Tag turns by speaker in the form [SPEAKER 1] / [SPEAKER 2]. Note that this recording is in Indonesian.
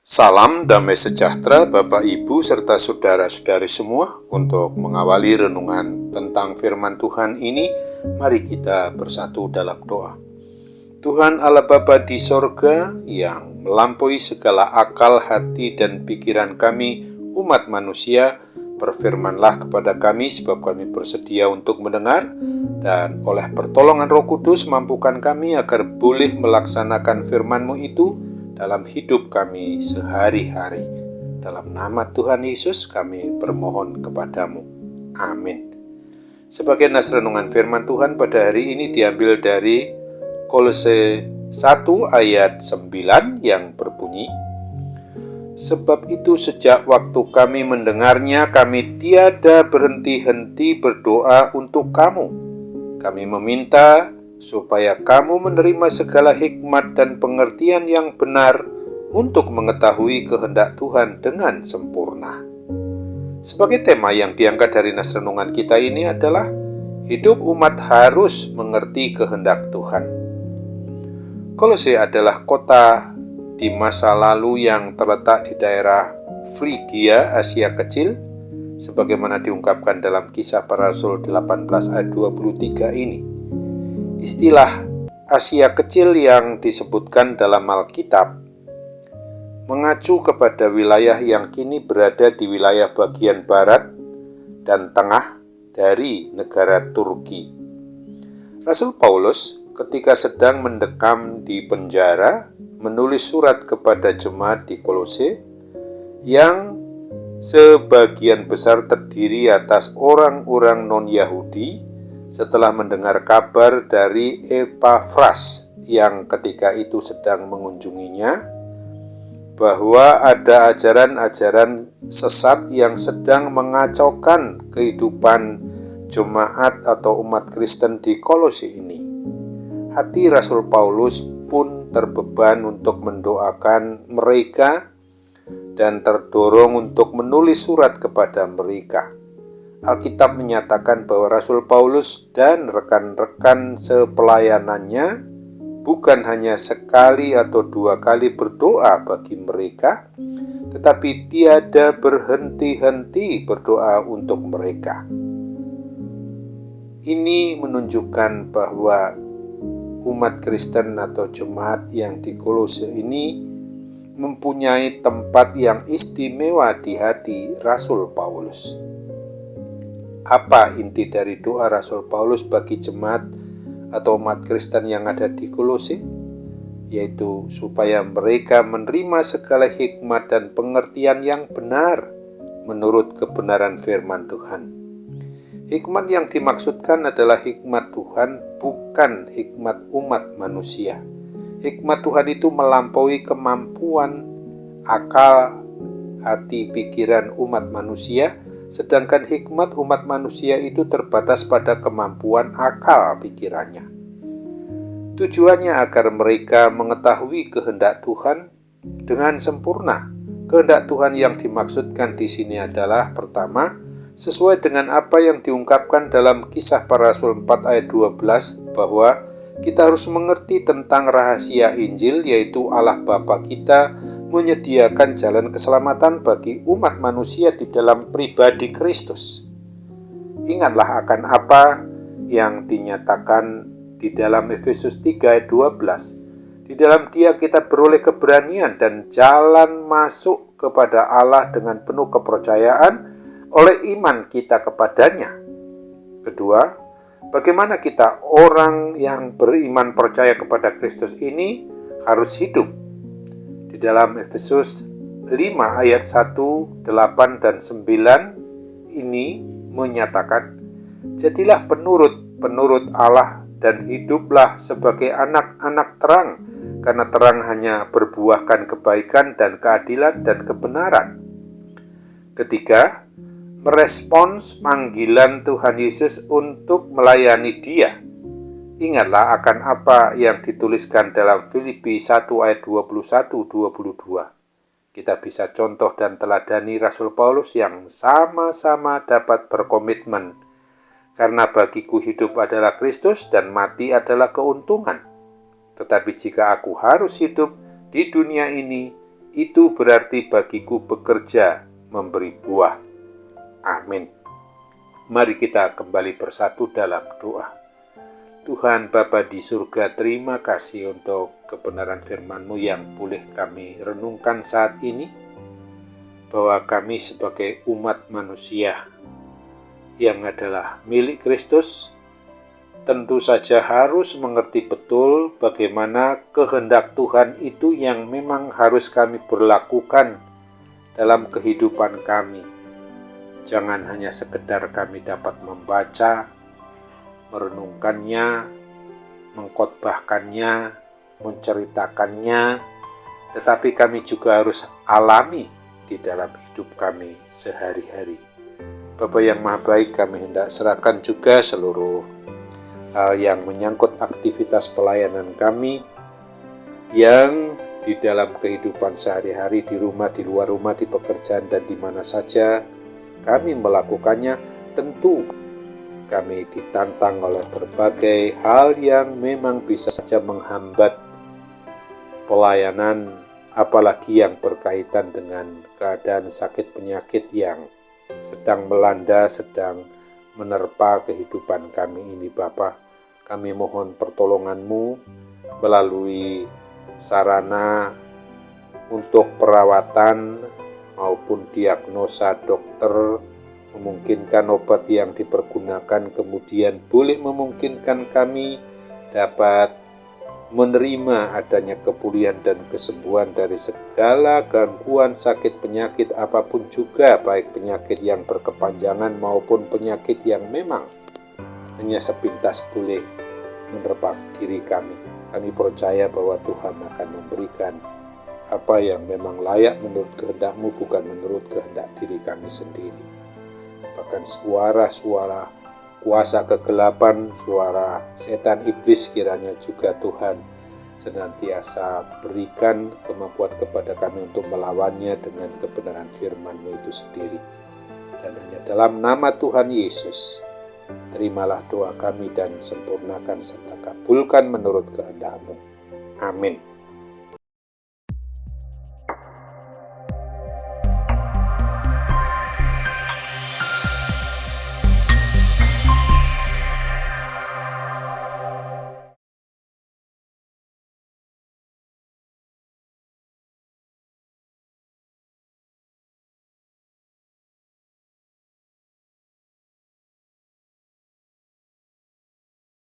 [SPEAKER 1] Salam damai sejahtera Bapak Ibu serta saudara-saudari semua. Untuk mengawali renungan tentang firman Tuhan ini, mari kita bersatu dalam doa. Tuhan Allah Bapa di sorga yang melampaui segala akal, hati, dan pikiran kami, umat manusia, berfirmanlah kepada kami sebab kami bersedia untuk mendengar, dan oleh pertolongan Roh Kudus mampukan kami agar boleh melaksanakan firman-Mu itu dalam hidup kami sehari-hari. Dalam nama Tuhan Yesus kami bermohon kepadamu. Amin. Sebagai nas renungan firman Tuhan pada hari ini diambil dari Kolose 1 ayat 9 yang berbunyi, sebab itu sejak waktu kami mendengarnya, kami tiada berhenti-henti berdoa untuk kamu. Kami meminta supaya kamu menerima segala hikmat dan pengertian yang benar untuk mengetahui kehendak Tuhan dengan sempurna. Sebagai tema yang diangkat dari nas renungan kita ini adalah hidup umat harus mengerti kehendak Tuhan. Kolose adalah kota di masa lalu yang terletak di daerah Frigia, Asia Kecil, sebagaimana diungkapkan dalam Kisah Para Rasul 18 ayat 23 ini. Istilah Asia Kecil yang disebutkan dalam Alkitab mengacu kepada wilayah yang kini berada di wilayah bagian barat dan tengah dari negara Turki. Rasul Paulus ketika sedang mendekam di penjara menulis surat kepada jemaat di Kolose yang sebagian besar terdiri atas orang-orang non-Yahudi setelah mendengar kabar dari Epafras yang ketika itu sedang mengunjunginya, bahwa ada ajaran-ajaran sesat yang sedang mengacaukan kehidupan jemaat atau umat Kristen di Kolose ini. Hati Rasul Paulus pun terbeban untuk mendoakan mereka dan terdorong untuk menulis surat kepada mereka. Alkitab menyatakan bahwa Rasul Paulus dan rekan-rekan sepelayanannya bukan hanya sekali atau dua kali berdoa bagi mereka, tetapi tiada berhenti-henti berdoa untuk mereka. Ini menunjukkan bahwa umat Kristen atau jemaat yang di Kolose ini mempunyai tempat yang istimewa di hati Rasul Paulus. Apa inti dari doa Rasul Paulus bagi jemaat atau umat Kristen yang ada di Kolose? Yaitu supaya mereka menerima segala hikmat dan pengertian yang benar menurut kebenaran firman Tuhan. Hikmat yang dimaksudkan adalah hikmat Tuhan, bukan hikmat umat manusia. Hikmat Tuhan itu melampaui kemampuan akal, hati, pikiran umat manusia, sedangkan hikmat umat manusia itu terbatas pada kemampuan akal pikirannya. Tujuannya agar mereka mengetahui kehendak Tuhan dengan sempurna. Kehendak Tuhan yang dimaksudkan di sini adalah pertama, sesuai dengan apa yang diungkapkan dalam Kisah Para Rasul 4 ayat 12, bahwa kita harus mengerti tentang rahasia Injil, yaitu Allah Bapa kita menyediakan jalan keselamatan bagi umat manusia di dalam pribadi Kristus. Ingatlah akan apa yang dinyatakan di dalam Efesus 3 ayat 12. Di dalam Dia kita beroleh keberanian dan jalan masuk kepada Allah dengan penuh kepercayaan oleh iman kita kepadanya. Kedua, bagaimana kita orang yang beriman percaya kepada Kristus ini harus hidup. Di dalam Efesus 5 ayat 1, 8, dan 9 ini menyatakan, jadilah penurut Allah dan hiduplah sebagai anak-anak terang, karena terang hanya berbuahkan kebaikan dan keadilan dan kebenaran. Ketiga, merespons panggilan Tuhan Yesus untuk melayani Dia. Ingatlah akan apa yang dituliskan dalam Filipi 1 ayat 21-22. Kita bisa contoh dan teladani Rasul Paulus yang sama-sama dapat berkomitmen. Karena bagiku hidup adalah Kristus dan mati adalah keuntungan. Tetapi jika aku harus hidup di dunia ini, itu berarti bagiku bekerja memberi buah. Amin. Mari kita kembali bersatu dalam doa. Tuhan Bapa di surga, terima kasih untuk kebenaran firman-Mu yang boleh kami renungkan saat ini, bahwa kami sebagai umat manusia yang adalah milik Kristus, tentu saja harus mengerti betul bagaimana kehendak Tuhan itu yang memang harus kami berlakukan dalam kehidupan kami. Jangan hanya sekedar kami dapat membaca, merenungkannya, mengkhotbahkannya, menceritakannya, tetapi kami juga harus alami di dalam hidup kami sehari-hari. Bapa yang Maha Baik, kami hendak serahkan juga seluruh hal yang menyangkut aktivitas pelayanan kami yang di dalam kehidupan sehari-hari, di rumah, di luar rumah, di pekerjaan, dan di mana saja kami melakukannya. Tentu kami ditantang oleh berbagai hal yang memang bisa saja menghambat pelayanan, apalagi yang berkaitan dengan keadaan sakit penyakit yang sedang melanda, sedang menerpa kehidupan kami ini. Bapa, kami mohon pertolongan-Mu melalui sarana untuk perawatan maupun diagnosa dokter, memungkinkan obat yang dipergunakan, kemudian boleh memungkinkan kami dapat menerima adanya kepulihan dan kesembuhan dari segala gangguan sakit penyakit apapun juga, baik penyakit yang berkepanjangan maupun penyakit yang memang hanya sepintas boleh menerpa diri kami. Kami percaya bahwa Tuhan akan memberikan apa yang memang layak menurut kehendak-Mu, bukan menurut kehendak diri kami sendiri. Bahkan suara-suara kuasa kegelapan, suara setan iblis, kiranya juga Tuhan senantiasa berikan kemampuan kepada kami untuk melawannya dengan kebenaran firman-Mu itu sendiri. Dan hanya dalam nama Tuhan Yesus, terimalah doa kami dan sempurnakan serta kabulkan menurut kehendak-Mu. Amin.